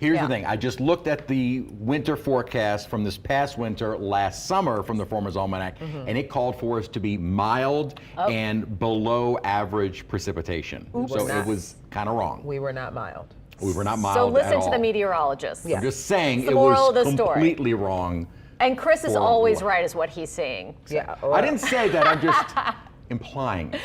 Here's the thing. I just looked at the winter forecast from this past winter last summer from the Farmer's Almanac, and it called for us to be mild and below average precipitation. So it was kind of wrong. We were not mild. We were not mild So at listen all. to the meteorologist. I'm just saying the it moral was of the story. completely wrong. And Chris is for always what? right, is what he's saying. Yeah. I didn't say that. I'm just implying it.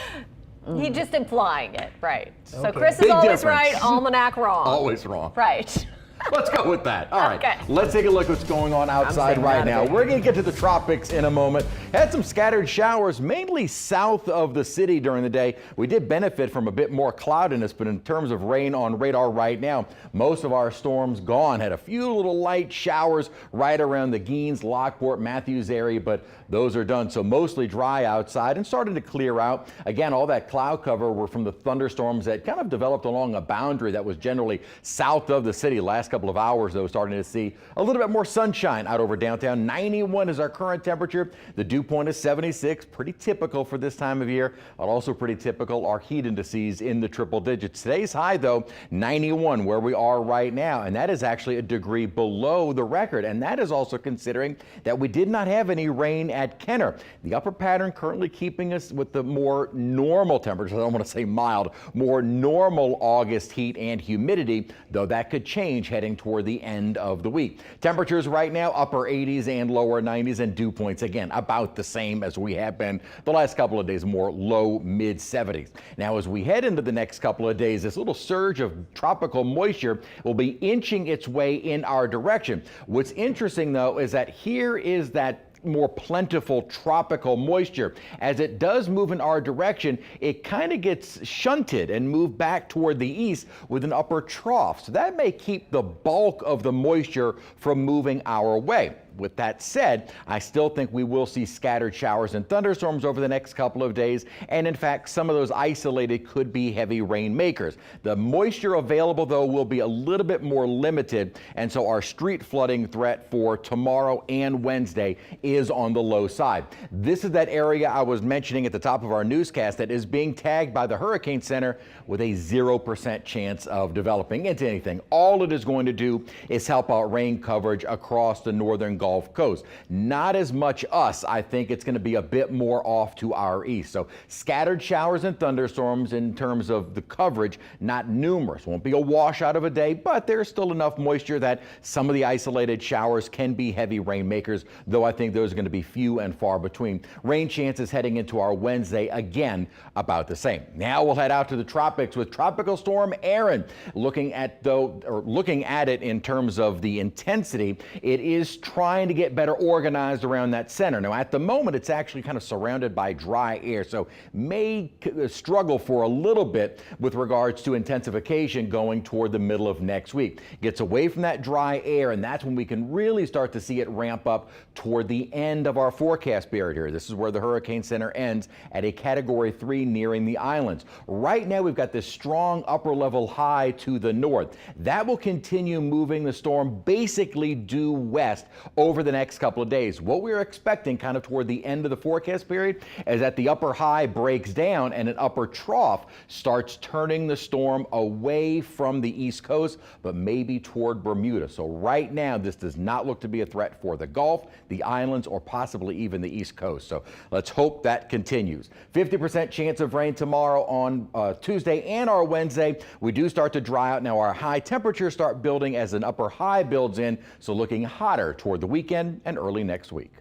He's just implying it, right? So Okay. Chris is Big always difference. right, almanac wrong. Always wrong. Right. Let's go with that. All right, Okay. let's take a look at what's going on outside saying right not a now. big- We're going to get to the tropics in a moment. Had some scattered showers, mainly south of the city during the day. We did benefit from a bit more cloudiness, but in terms of rain on radar right now, most of our storms gone. Had a few little light showers right around the Gaines, Lockport, Matthews area, but those are done. So mostly dry outside and starting to clear out. Again, all that cloud cover were from the thunderstorms that kind of developed along a boundary that was generally south of the city. Last couple of hours, though, starting to see a little bit more sunshine out over downtown. 91 is our current temperature. The dew point is 76, pretty typical for this time of year, but also pretty typical. Our heat indices in the triple digits. Today's high, though, 91, where we are right now, and that is actually a degree below the record. And that is also considering that we did not have any rain at Kenner. The upper pattern currently keeping us with the more normal temperatures. I don't want to say mild, more normal August heat and humidity, though that could change heading toward the end of the week. Temperatures right now upper 80s and lower 90s, and dew points again about the same as we have been the last couple of days, more low mid 70s. Now as we head into the next couple of days, this little surge of tropical moisture will be inching its way in our direction. What's interesting though is that here is that more plentiful tropical moisture. As it does move in our direction, it kind of gets shunted and moved back toward the east with an upper trough. So that may keep the bulk of the moisture from moving our way. With that said, I still think we will see scattered showers and thunderstorms over the next couple of days. And in fact, some of those isolated could be heavy rain makers. The moisture available, though, will be a little bit more limited. And so our street flooding threat for tomorrow and Wednesday is on the low side. This is that area I was mentioning at the top of our newscast that is being tagged by the Hurricane Center with a 0% chance of developing into anything. All it is going to do is help out rain coverage across the northern Gulf Coast. Not as much us. I think it's going to be a bit more off to our east. So scattered showers and thunderstorms in terms of the coverage, not numerous. Won't be a washout of a day, but there's still enough moisture that some of the isolated showers can be heavy rain makers, though I think those are going to be few and far between. Rain chances heading into our Wednesday, again, about the same. Now we'll head out to the tropics with Tropical Storm Erin. Looking at it in terms of the intensity, it is trying to get better organized around that center. Now, at the moment, it's actually kind of surrounded by dry air, so may struggle for a little bit with regards to intensification going toward the middle of next week. Gets away from that dry air, and that's when we can really start to see it ramp up toward the end of our forecast period here. This is where the Hurricane Center ends at a Category 3 nearing the islands. Right now, we've got this strong upper level high to the north. That will continue moving the storm basically due west over the next couple of days. What we're expecting kind of toward the end of the forecast period is that the upper high breaks down and an upper trough starts turning the storm away from the east coast, but maybe toward Bermuda. So right now, this does not look to be a threat for the Gulf, the islands, or possibly even the east coast. So let's hope that continues. 50% chance of rain tomorrow on Tuesday and our Wednesday. We do start to dry out. Now our high temperatures start building as an upper high builds in, so looking hotter toward the weekend and early next week.